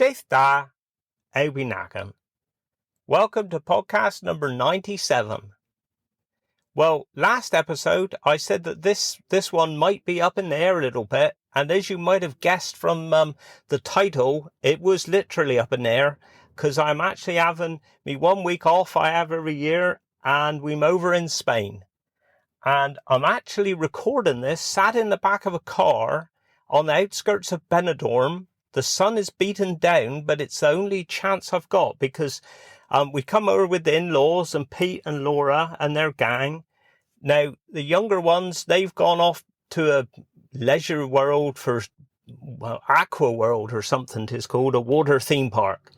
Death da Awinakan. Welcome to podcast number 97. Well, last episode I said that this one might be up in the air a little bit, and as you might have guessed from the title, it was literally up in the air, because I'm actually having me 1 week off I have every year, and we're over in Spain. And I'm actually recording this sat in the back of a car on the outskirts of Benidorm. The sun is beaten down, but it's the only chance I've got because we come over with the in-laws and Pete and Laura and their gang. Now, the younger ones, they've gone off to a leisure world for, Aqua World or something it is called, a water theme park.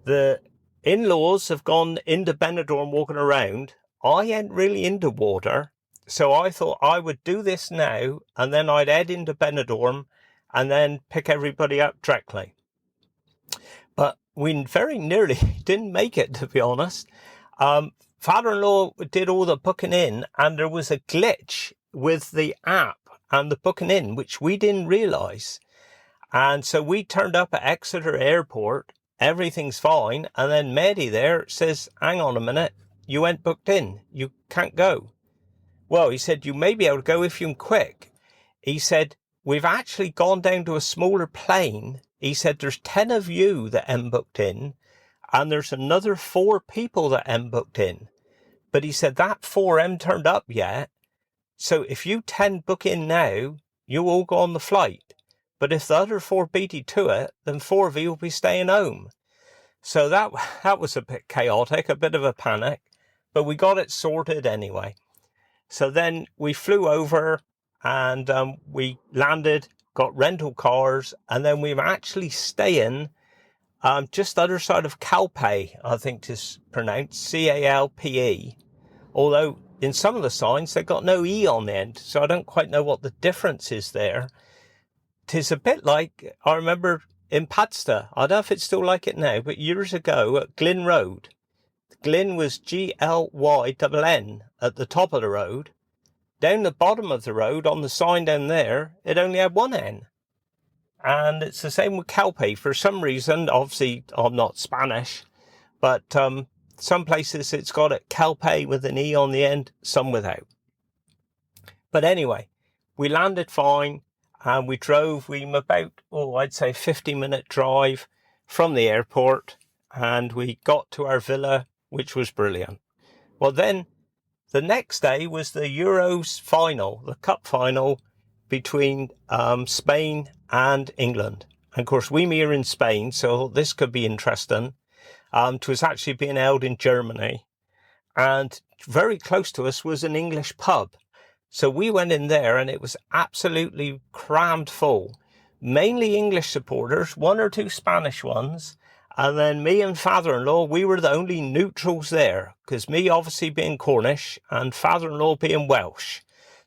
The in-laws have gone into Benidorm walking around. I ain't really into water, so I thought I would do this now and then I'd head into Benidorm and then pick everybody up directly. But we very nearly didn't make it, to be honest. Father-in-law did all the booking in, and there was a glitch with the app and the booking in, which we didn't realise. And so we turned up at Exeter Airport, everything's fine, and then Mehdi there says, hang on a minute, you ain't booked in, you can't go. Well, he said, you may be able to go if you're quick. He said, we've actually gone down to a smaller plane. He said, there's 10 of you that am booked in, and there's another 4 people that am booked in. But he said, that 4 am turned up yet. So if you 10 book in now, you all go on the flight. But if the other 4 beat you to it, then 4 of you will be staying home. So that was a bit chaotic, a bit of a panic, but we got it sorted anyway. So then we flew over and we landed, got rental cars, and then we were actually staying just the other side of Calpe, I think it's pronounced, C-A-L-P-E. Although in some of the signs they've got no E on the end, so I don't quite know what the difference is there. 'Tis a bit like, I remember in Padsta, I don't know if it's still like it now, but years ago at Glyn Road, Glyn was G-L-Y-N-N at the top of the road. Down the bottom of the road, on the sign down there, it only had 1 N. And it's the same with Calpe. For some reason, obviously, I'm not Spanish, but some places it's got it Calpe with an E on the end, some without. But anyway, we landed fine, and we drove. We were about, I'd say 50-minute drive from the airport, and we got to our villa, which was brilliant. Well, then, the next day was the Euros final, the cup final between Spain and England. And of course, we were in Spain, so this could be interesting. It was actually being held in Germany. And very close to us was an English pub. So we went in there and it was absolutely crammed full. Mainly English supporters, 1 or 2 Spanish ones. And then me and father-in-law, we were the only neutrals there, because me obviously being Cornish and father-in-law being Welsh.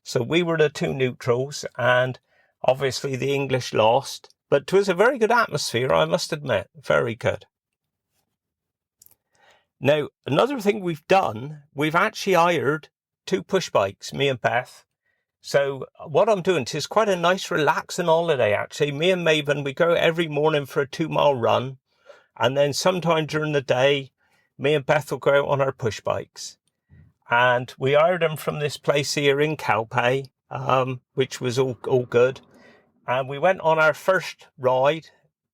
So we were the 2 neutrals, and obviously the English lost. But it was a very good atmosphere, I must admit. Very good. Now, another thing we've done, we've actually hired 2 push bikes, me and Beth. So what I'm doing, it's quite a nice relaxing holiday, actually. Me and Maven, we go every morning for a 2-mile run. And then sometime during the day, me and Beth will go out on our push bikes. And we hired them from this place here in Calpe, which was all good. And we went on our first ride,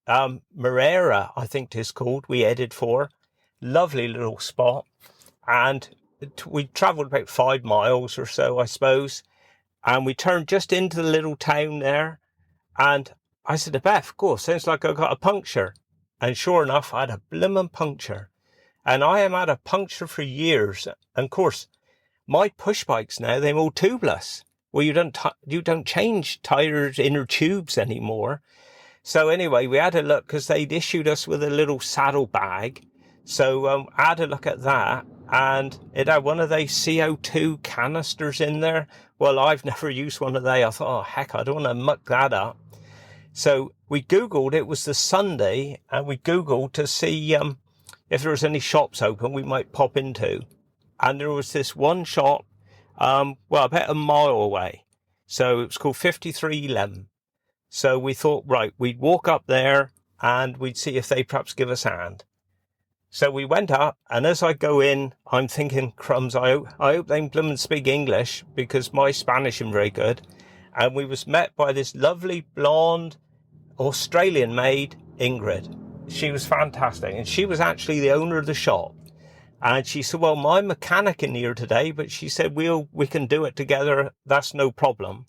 Morera, I think it is called, we headed for. Lovely little spot. And we travelled about 5 miles or so, I suppose. And we turned just into the little town there. And I said to Beth, "Cool, sounds like I got a puncture." And sure enough, I had a blimmin' puncture. And I haven't had a puncture for years. And of course, my push bikes now, they're all tubeless. Well, you don't change tires, inner tubes anymore. So anyway, we had a look because they'd issued us with a little saddle bag. So I had a look at that, and it had one of those CO2 canisters in there. Well, I've never used one of they. I thought, oh heck, I don't want to muck that up. So we Googled, it was the Sunday, and we Googled to see if there was any shops open we might pop into. And there was this one shop, about a mile away. So it was called 5311. So we thought, right, we'd walk up there and we'd see if they perhaps give us a hand. So we went up, and as I go in, I'm thinking, crumbs, I hope they blooming speak English, because my Spanish isn't very good. And we was met by this lovely blonde Australian maid, Ingrid. She was fantastic, and she was actually the owner of the shop. And she said, well, my mechanic in here today, but she said, we can do it together. That's no problem.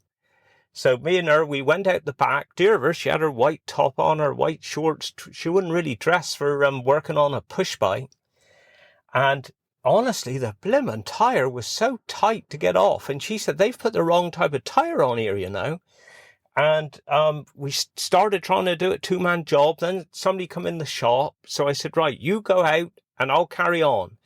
So me and her, we went out the back. Dear of her, she had her white top on, her white shorts. She wouldn't really dress for working on a push bike. And honestly, the blimmin' tyre was so tight to get off. And she said, they've put the wrong type of tyre on here, you know. And we started trying to do a two-man job. Then somebody come in the shop. So I said, right, you go out and I'll carry on.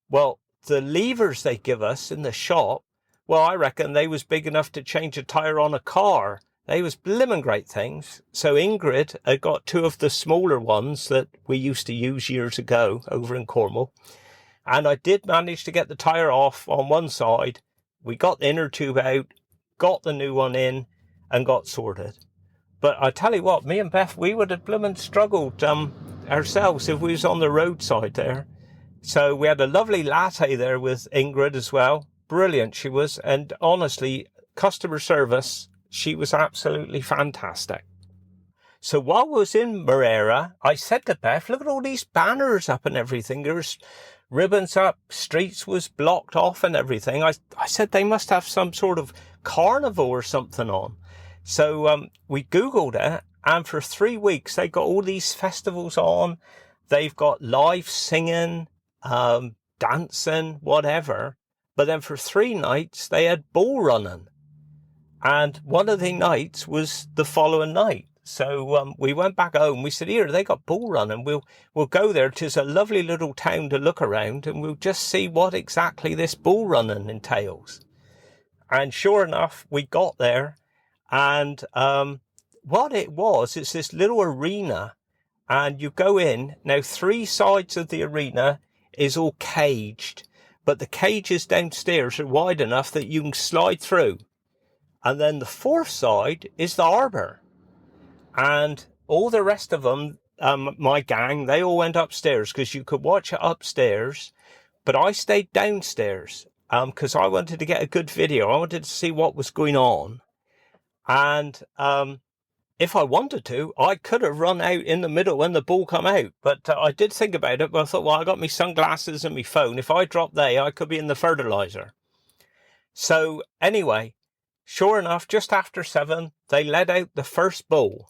Well, the levers they give us in the shop, well, I reckon they was big enough to change a tyre on a car. They was blimmin' great things. So Ingrid had got two of the smaller ones that we used to use years ago over in Cornwall. And I did manage to get the tyre off on one side. We got the inner tube out, got the new one in, and got sorted. But I tell you what, me and Beth, we would have blimmin' struggled ourselves if we was on the roadside there. So we had a lovely latte there with Ingrid as well. Brilliant she was, and honestly, customer service, she was absolutely fantastic. So while I was in Morera, I said to Beth, look at all these banners up and everything. There's ribbons up, streets was blocked off and everything. I said they must have some sort of carnival or something on. So we Googled it, and for 3 weeks they got all these festivals on. They've got live singing, dancing, whatever. But then for 3 nights, they had bull running. And one of the nights was the following night. So we went back home. We said, here, they got bull running. We'll go there. 'Tis a lovely little town to look around, and we'll just see what exactly this bull running entails. And sure enough, we got there. And what it was, it's this little arena. And you go in. Now, 3 sides of the arena is all caged. But the cages downstairs are wide enough that you can slide through. And then the 4th side is the harbour. And all the rest of them, my gang, they all went upstairs because you could watch it upstairs. But I stayed downstairs because I wanted to get a good video. I wanted to see what was going on. And if I wanted to, I could have run out in the middle when the bull come out. But I did think about it, but I thought, well, I got my sunglasses and my phone. If I drop there, I could be in the fertilizer. So anyway, sure enough, just after 7, they let out the first bull.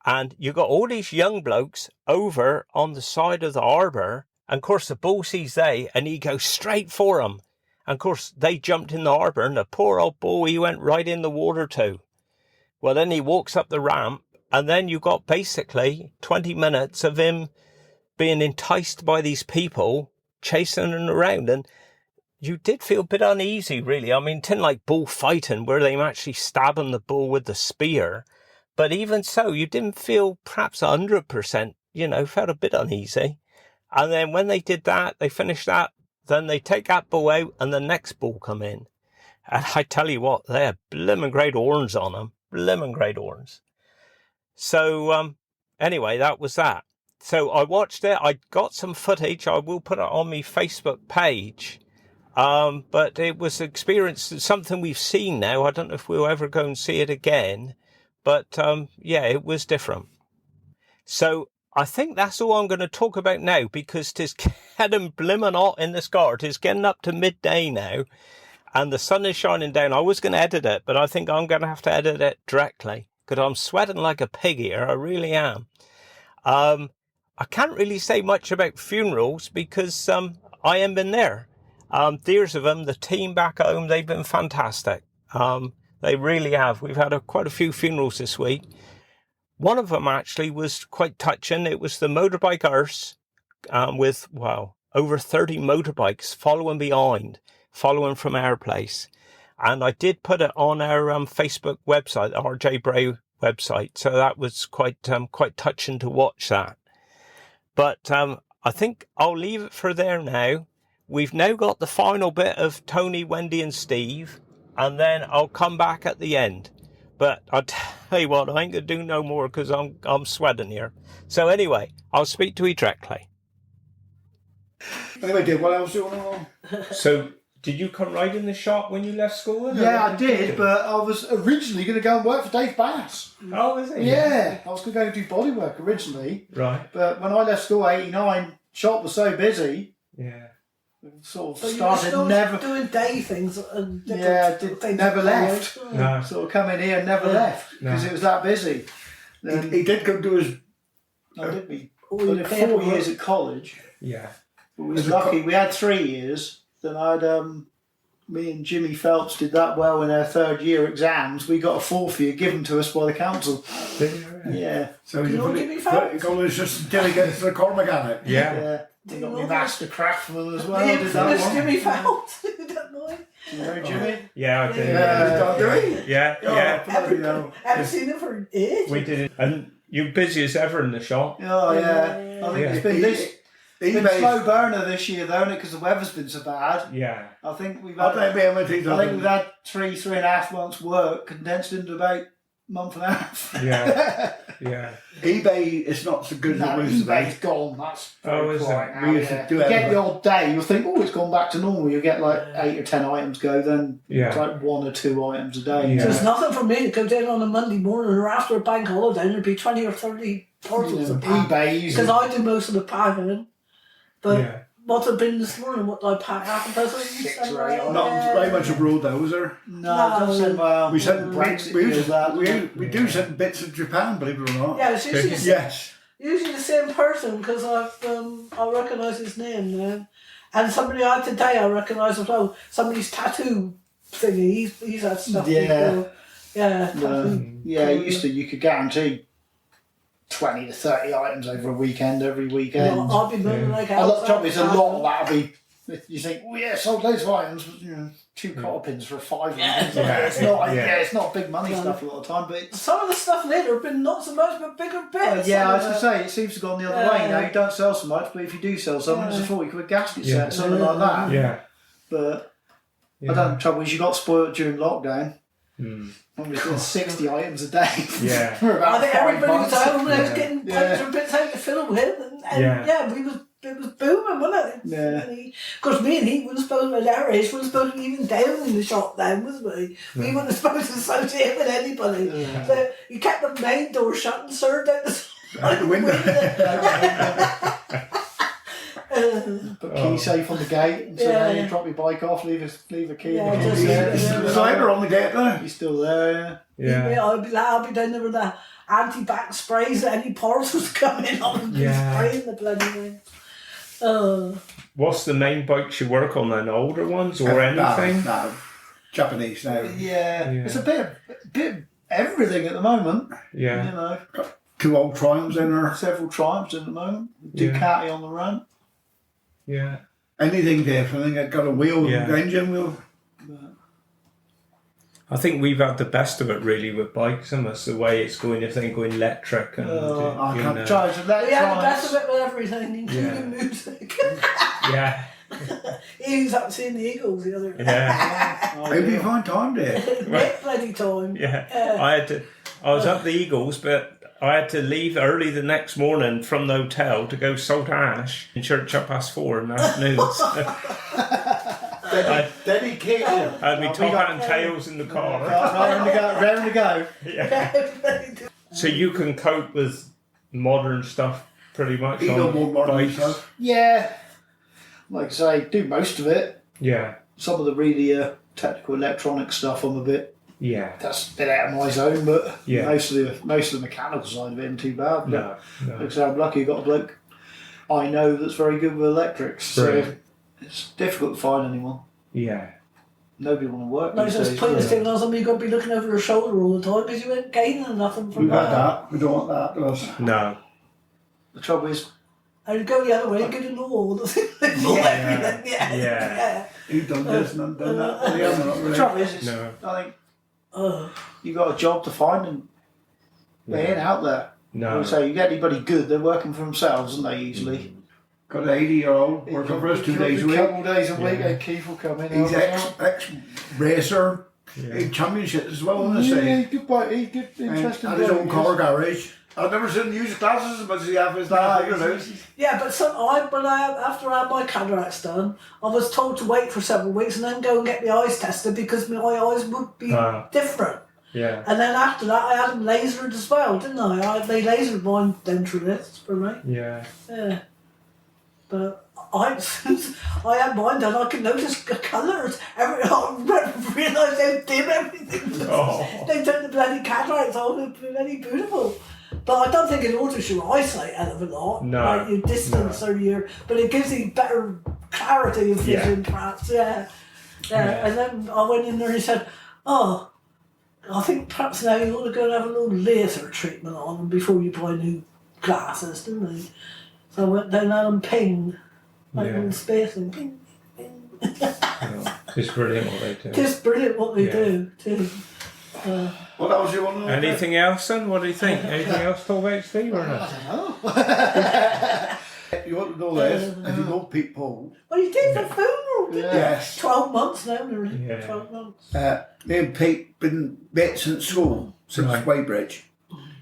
And you got all these young blokes over on the side of the harbour. And of course, the bull sees they, and he goes straight for them. And of course, they jumped in the harbour, and the poor old bull, he went right in the water too. Well, then he walks up the ramp, and then you got basically 20 minutes of him being enticed by these people, chasing him around. And you did feel a bit uneasy, really. I mean, it didn't like bullfighting, where they were actually stabbing the bull with the spear. But even so, you didn't feel perhaps 100%, felt a bit uneasy. And then when they did that, they finished that, then they take that bull out, and the next bull come in. And I tell you what, they had blimmin' great horns on them. Blimmin' great horns. So anyway, that was that. So I watched it. I got some footage. I will put it on my Facebook page. But it was experience, something we've seen now. I don't know if we'll ever go and see it again. But yeah, it was different. So I think that's all I'm going to talk about now, because 'tis getting blimmin' hot in this car. 'Tis getting up to midday now. And the sun is shining down. I was going to edit it, but I think I'm going to have to edit it directly because I'm sweating like a pig here. I really am. I can't really say much about funerals because I haven't been there. There's of them, the team back home, they've been fantastic. They really have. We've had quite a few funerals this week. One of them actually was quite touching. It was the motorbike hearse with, over 30 motorbikes following from our place. And I did put it on our Facebook website, the RJ Bray website. So that was quite touching to watch that. But I think I'll leave it for there now. We've now got the final bit of Tony, Wendy and Steve. And then I'll come back at the end. But I'll tell you what, I ain't going to do no more because I'm sweating here. So anyway, I'll speak to you directly. Anyway, Dave, what else do you want to know? So, did you come right in the shop when you left school? Yeah, I did, but I was originally going to go and work for Dave Bass. Oh, was it? Yeah, I was going to go and do bodywork originally. Right. But when I left school, 89, shop was so busy. Yeah. Sort of So started you were still never. doing day things and things never left. No. Sort of come in here and never left because it was that busy. Then He did go to his. I did me. all I your did 4 paperwork. years at college. Yeah. We was lucky. We had 3 years. Then me and Jimmy Phelps did that well in our third year exams. We got a 4th year given to us by the council. Yeah. So You he know Jimmy Phelps? goes just until he gets to the car mechanic. Yeah. Yeah. We got my master craftsman as well. The Did that infamous one. Jimmy Phelps. Don't know. You know Jimmy? Yeah, I did. Yeah. Do we? Yeah, yeah. Bloody hell. Haven't seen him for ages. We did it. And you're busy as ever in the shop. Oh yeah. I think Yeah. it's been been eBay. slow burner this year though, because the weather's been so bad. Yeah. I think we've I had. think we've had 3.5 months work condensed into about a month and a half. Yeah. Yeah. eBay is not so good No, as it used to eBay's be. gone. That's Oh, very is quiet it? now. We used to Yeah. do You get everything. the odd day, you'll think, oh, it's gone back to normal. You get like 8 or 10 items go, then Yeah. it's like 1 or 2 items a day. Yeah. So it's nothing for me to go down on a Monday morning or after a bank holiday and there'd be 20 or 30 parcels to pack. eBay Because usually. I do most of the packing. But Yeah. what's it been this morning? What did I pack? Half a dozen? 6 or 8 Not very much abroad though, is there? No, it doesn't send well. We send Brexit we, deals that. we do send bits of Japan, believe it or not. Yeah, it's usually, Yes. usually the same person because I recognise his name now. And somebody I had today I recognise as well. Somebody's tattoo thingy. He's had stuff Yeah. before. Yeah. Yeah, you could guarantee 20 to 30 items over a weekend, every weekend. Well, I'll be moving like A lot of trouble is a lot of that. that'll be. You think, oh yeah, sold loads of items, but, 2 cotter pins for a £5. Yeah. It's not, Yeah. it's not big money stuff a lot of the time, but it's. Some of the stuff later have been not so much, but bigger bits. Yeah, I was Some going of to say, it seems to have gone the other way now. You don't sell so much, but if you do sell something, it's a £40 gasket set, something like that. Yeah. But Yeah. I don't know, trouble is you got spoiled during lockdown. Hmm. I was doing 60 items a day. Yeah. For about I think 5 everybody was months. home and I was Yeah. getting Yeah. pipes and bits out to fill with, and Yeah. it was booming, wasn't it? Yeah. Because me and he weren't supposed to, at our age, weren't supposed to be even down in the shop then, was we? We weren't supposed to associate with anybody. Yeah. So you kept the main door shut and served out the Out the window. Put key safe on the gate, and so Yeah. now you drop your bike off, leave a key Yeah, in the just- key yeah. The slider on the gate there. He's still there, yeah. Yeah. I'll be down there with the anti-bac sprays that any parcels come in on and Yeah. spraying the bloody thing. Oh. What's the main bikes you work on then? Older ones or anything? No. Japanese now. Yeah. Yeah. It's a bit of everything at the moment. Yeah. You know, 2 old Triumphs in there. several Triumphs at the moment. Yeah. Ducati on the run. Yeah. Anything different. That got a wheel, Yeah. engine wheel. I think we've had the best of it really with bikes, and that's the way it's going if they go electric and I you can't know. Drives We had the best electronics. of it with everything, including music. Yeah. He was up seeing the Eagles the other day. Yeah. How do you find time there? Great bloody time. Yeah. I was up the Eagles, but I had to leave early the next morning from the hotel to go Saltash in church at 4:30 in the afternoon. Dedication. I had my top hat and tails in the car. Round to go. Yeah. So you can cope with modern stuff pretty much You on know more modern bikes. stuff. Yeah. Like I say, do most of it. Yeah. Some of the really technical electronic stuff I'm a bit, Yeah. that's a bit out of my zone, but Yeah. most of the mechanical side of it isn't too bad. No. Like I No. say, I'm lucky I've got a bloke I know that's very good with electrics. So Brilliant. it's difficult to find anyone. Yeah. Nobody want to work No, these just days. pointless do thing on something you've got to be looking over your shoulder all the time because you ain't gaining nothing from We've had that. that. We don't want that, do us? No. The trouble is, And you go the other way and get in the wall. Yeah. Yeah. You've done this and done that. Yeah, not the really. trouble is, it's, No. I think Oh. you got a job to find and they ain't out there. No. So you get anybody good, they're working for themselves, aren't they, usually? Got an 80-year-old working for us 2 days a A week. couple of days a week, Yeah. and Keith will come in. He's ex-racer, in championships as well, wasn't Yeah, he? he's good boy. He's good, And interesting. had his bloke, own he car is. garage. I've never seen him use his glasses as much as he has his dad. I don't know. Yeah, but after I had my cataracts done, I was told to wait for several weeks and then go and get my eyes tested because my eyes would be different. Yeah. And then after that, I had them lasered as well, didn't I? They lasered mine down through this for me. Yeah. Yeah. But since I had mine done, I could notice the colours. I realised how dim everything was. Oh. They turned the bloody cataracts on, it was very beautiful. But I don't think it alters your eyesight a hell of a lot. No. Like your distance or your... But it gives you better clarity of vision, perhaps, yeah. And then I went in there and he said, oh, I think perhaps now you ought to go and have a little laser treatment on them before you buy new glasses, didn't he? So I went down and ping, like little space and ping, ping. It's brilliant what they do. Just brilliant what they do, too. What else you want to know? Anything else, then? What do you think? Anything else to talk about, Steve, or not? You want to know this? If you know Pete Paul, Well, you did the funeral, didn't you? yes. 12 months now, nearly. Yeah. 12 months. Me and Pete been mates since school, since Right. Weybridge,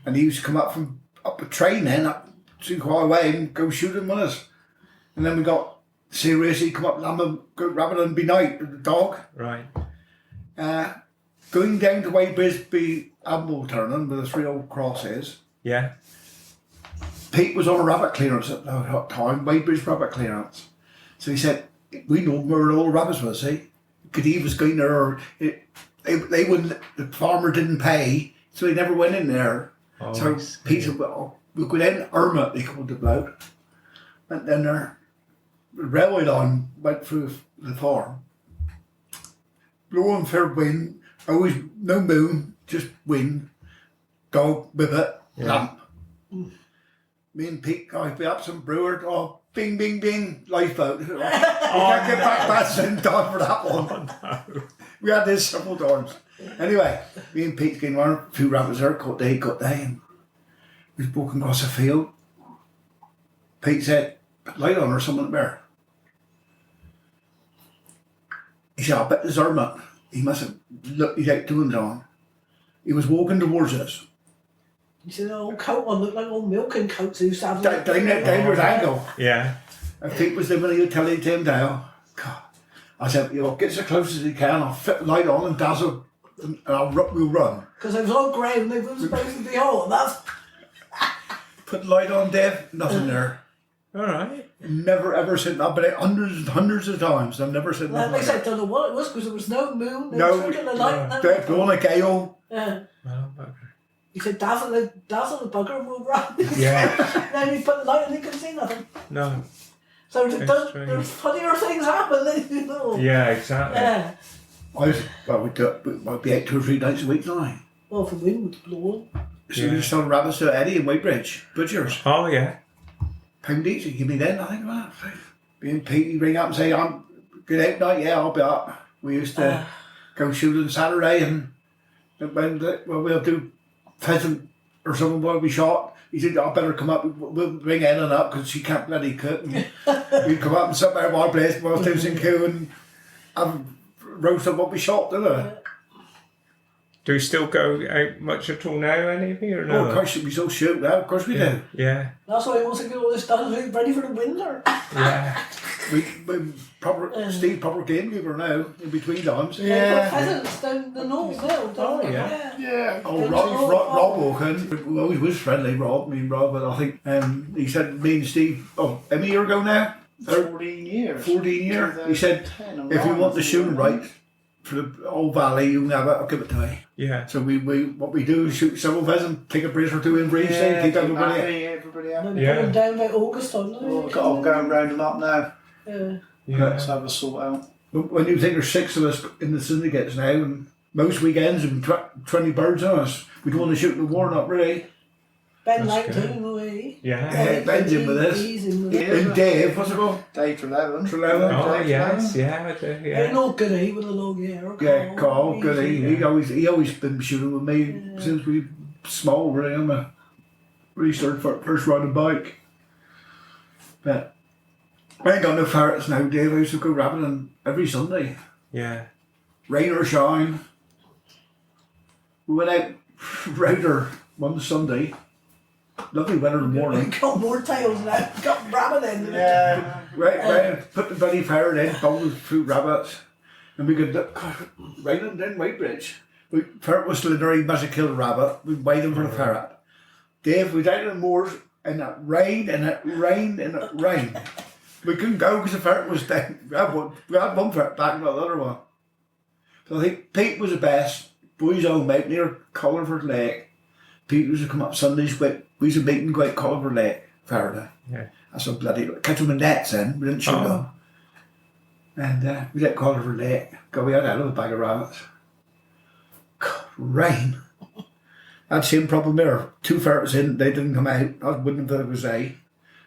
and he used to come up from up a train then up to quite away and go shooting with us. And then we got serious. He'd come up and go rabbit and be night with the dog. Right. Going down to Weybridge be Admiral turning where the 3 old crosses. Yeah. Pete was on a rabbit clearance at that time, Weybridge rabbit clearance. So he said, we know where all the rabbits was, see? Because he was going there, they wouldn't, the farmer didn't pay, so he never went in there. Oh, So I see. Pete said, well, we'll go down Irma, they called the bloke. Went down there, the railway line went through the farm. Blowing fair wind, always no moon, just wind, dog, bibbit, lamp. Me and Pete, I'd be up some brewer, bing, bing, bing, lifeboat. We can't get back that same time for that one. No. We had this several times. Anyway, me and Pete came around, a few rabbits there, got day, and we was walking across a field. Pete said, put light on or something there. He said, I bet there's Irma. He must have looked his out doing it on. He was walking towards us. You see the old coat on, looked like old milking coats who used to have Down there's angle. Yeah. And Pete was living in a utility Tim down. God. I said, get as close as you can, I'll fit the light on and dazzle, and we'll run. Because it was on ground, they weren't supposed to be on. That's... Put the light on, Dave, nothing there. All right. Never ever seen that, but hundreds and hundreds of times. I've never seen Like that. they said, don't know what it was because there was no moon, No, twinkling of light. No. They're going a gale. Yeah. Well, bugger. He said, dazzle the bugger and we'll run. Yeah. Then he put the light and he couldn't see nothing. No. So It's there's funnier things happen, you know. Yeah, exactly. Yeah. We'd be out 2 or 3 nights a week now. Well, if the wind was blowing. So we just selling rabbits to Eddie in Weybridge, butchers. Oh, yeah. Pound each, give me then, I think about that. Me and Pete, he'd ring up and say, I'm good out night, yeah, I'll be up. We used to go shooting Saturday and when we'll do pheasant or something while we shot. He said, I better come up, we'll bring Ellen up because she can't bloody cook. And we'd come up and sit by our place while I was in queue and have roast of what we shot, didn't we? Do you still go out much at all now, any of you, or no? Oh, of course, we still shoot now, of course we do. Yeah. That's why he wants to get all this done, so he's ready for the winter. Yeah. We Steve proper gamekeeper now, in between times. Yeah. Pheasants down the north now, don't they? yeah. Yeah. Oh, Rob Walken, we always was friendly, Rob, but I think he said me and Steve, how many years ago now? 14 years. 14 years. He said, 10 if you want the shooting right for the old valley, you can have it, I'll give it to you. Yeah. So what we do is shoot several pheasants, take a brace or two in breeze, Yeah, keep everybody. everybody happy. They Yeah. put them down by August time, don't Oh, they? I'm going round them up now. Yeah. Let's Yeah. have a sort out. When you think there's 6 of us in the syndicates now, and most weekends and 20 birds on us, we don't want to shoot the war, not really. Ben That's like good. doing away. Yeah. Ben's in with us. He's in with Yeah. us. And Dave, what's it called? Day to 11. To 11. Oh, Day to yes. 11. Yeah, I do. Ain't Yeah. no goodie with a long hair. Yeah, Carl, good. Easy. He always been shooting with me since we small, really. Really started first riding bike. But I ain't got no ferrets now, Dave. I used to go rabbiting every Sunday, Yeah. rain or shine. We went out router one Sunday. Lovely weather in the morning. Got more tails now. Got rabbit in. Yeah. Right, put the bloody fire in, bubbled through rabbits. And we could look, raining down Whitebridge. Ferret was literally must have killed a rabbit. We waited for the ferret. Dave, we down in the moors and it rained and it rained and it rained. We couldn't go because the ferret was down. We had one ferret back and the other one. So I think Pete was the best. Boys home out near Camelford Lake. Pete used to come up Sundays with, we used to meet in Great Camelford Lake, Faraday. Yeah. That's a bloody, catch them in nets then, we didn't shoot them. And we let Camelford Lake go, we had out of a bag of rabbits. God, rain. I'd seen problem there. 2 ferrets in, they didn't come out. I wouldn't have thought it was they.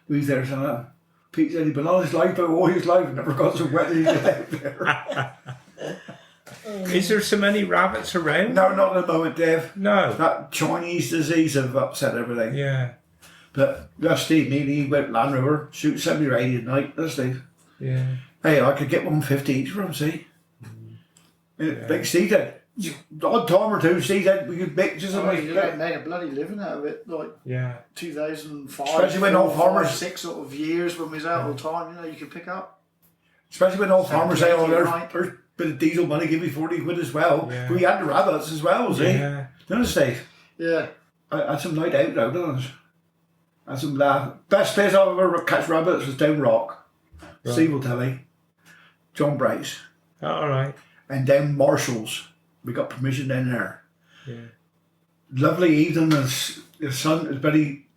We was there saying, Pete said he'd been all his life, all his life, never got so wet as he got out there. Is there so many rabbits around? No, not at the moment, Dave. No. That Chinese disease have upset everything. Yeah. But that's Steve, he went Land Rover, shoot 70 or 80 at night, that's Steve. Yeah. Hey, I could get 150 each from him, see? Big Steve did. Odd time or two, Steve did, we could make just You made a bloody living out of it, like Yeah. 2005. Especially when all farmers- 6 sort of years when we was out all the time, you could pick up. Especially when all farmers say, oh, there's Right. a bit of diesel money, give me 40 quid as well. Yeah. But we had the rabbits as well, see? Yeah. You know, Steve? Yeah. I had some night out on us. I had some laugh. Best place I've ever catch rabbits was down Rock. Right. Steve will tell me. John Bryce. All right. And down Marshall's. We got permission down there. Yeah. Lovely evening. The sun is very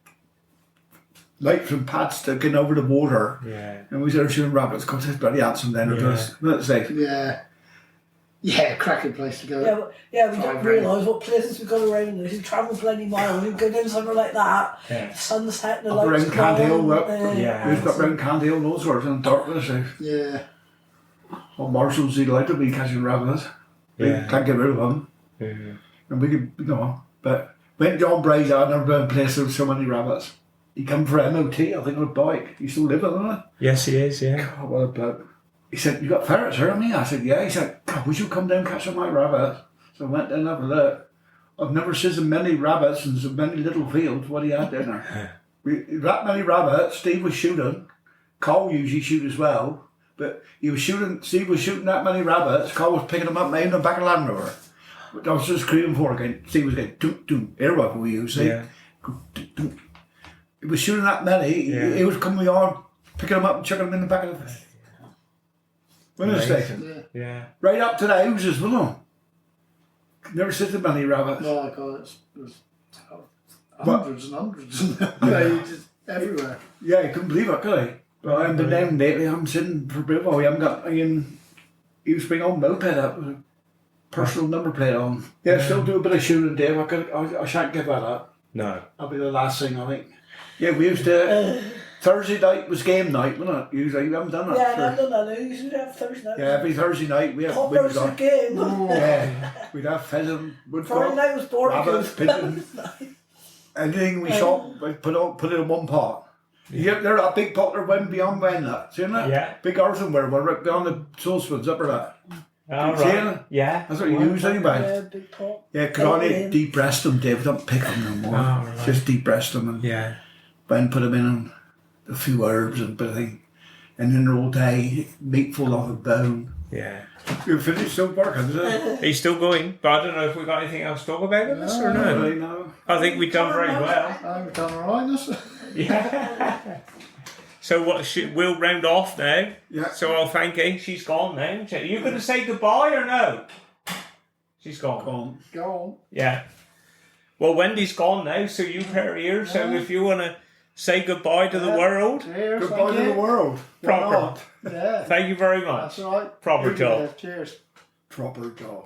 light from Pat sticking over the water. Yeah. And we was there shooting rabbits. God, it's bloody handsome then. It was. Let's say. Yeah. Yeah, cracking place to go. We don't realise what places we've got around us. You travel plenty miles, you go down somewhere like that, Yeah. sunset, the Up lights around Candy Hill, Yeah. we've got round Candy Hill and all sorts in darkness. Yeah. Well, Marshall's delighted to be catching rabbits. Yeah. We can't get rid of them. Yeah. And we could, but when John Bryce, I'd never been in a place with so many rabbits. He come for MOT, I think, on a bike. He still living on it. Yes, he is. Yeah. God, what a bloke. He said, you got ferrets here, haven't you? I said, yeah. He said, God, would you come down and catch some of my rabbits? So I went down and have a look. I've never seen so many rabbits in so many little fields. What he had down there. That many rabbits, Steve was shooting. Cole usually shoot as well. But Steve was shooting that many rabbits. Cole was picking them up, laying them back of Land Rover. But I was just screaming for it again. Steve was going, doom, doom. Air rifle we use, see? Yeah. He was shooting that many. Yeah. He was coming on, picking them up and chucking them in the back of the window station. Yeah. Right up to the houses, wasn't it? Never seen so many rabbits. No, God, it was hundreds and hundreds. Just everywhere. Yeah, I couldn't believe it, could I? But I haven't been down lately. I'm sitting for Bilbo. We haven't got. He was bringing on moped up with a personal number plate on. Yeah, still do a bit of shooting, Dave. I shan't give that up. No. That'll be the last thing, I think. Yeah, we used to. Thursday night was game night, wasn't it? Usually, we haven't done that. Yeah, I've done that. We usually have Thursday night. Yeah, every Thursday night we have. Hot roasted game. Yeah, we'd have pheasant, Friday night was rabbits, barbecue. pigeon. Anything we shot, we put it in one pot. Yeah, they're that big pot that went beyond when that. See that? Yeah. Big earthenware, we're right beyond the saucepans up or that. All See right. it? Yeah. That's what you use anyway. Yeah, big pot. Yeah, because I only deep breast them, Dave. Don't pick them no more. Oh, right. Just deep breast them and Yeah. then put them in and a few herbs and a bit of thing. And then they're all day, meat full off a bone. Yeah. You're finished still working, is it? He's still going, but I don't know if we got anything else to talk about in this or No, no. really, no. I think we've done very well. I've done alright, that's Yeah. So we'll round off now. Yeah. So I'll thank you. She's gone now. Are you going to say goodbye or no? She's gone. Gone. Go on. Yeah. Well, Wendy's gone now, so you pair here. So if you want to say goodbye to the world, Cheers. Goodbye thank to the you. world. Why Proper. not? Yeah. thank you very much. That's right. Proper Yeah, job. cheers. Proper job.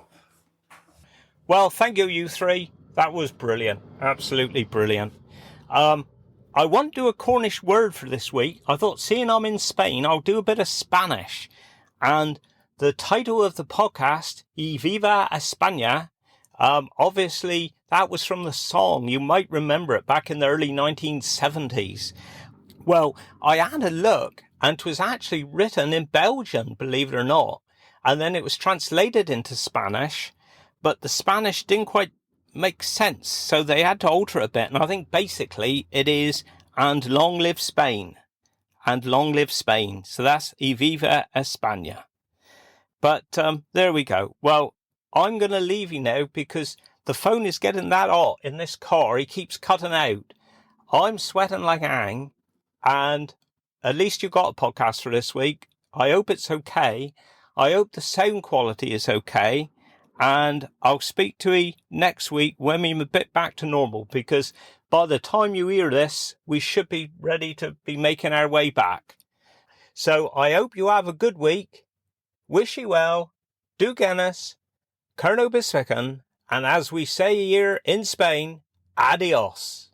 Well, thank you, you three. That was brilliant. Absolutely brilliant. I won't do a Cornish word for this week. I thought, seeing I'm in Spain, I'll do a bit of Spanish. And the title of the podcast, Y Viva Espana, obviously that was from the song. You might remember it back in the early 1970s. Well, I had a look, and it was actually written in Belgian, believe it or not. And then it was translated into Spanish, but the Spanish didn't quite make sense. So they had to alter a bit. And I think basically it is, and long live Spain. And long live Spain. So that's Viva Espana. But there we go. Well, I'm going to leave you now because the phone is getting that hot in this car. He keeps cutting out. I'm sweating like a hang. And at least you got a podcast for this week. I hope it's okay. I hope the sound quality is okay. And I'll speak to you next week when we're a bit back to normal. Because by the time you hear this, we should be ready to be making our way back. So I hope you have a good week. Wish you well. Do Guinness. Kerno Bisfican. And as we say here in Spain, adios.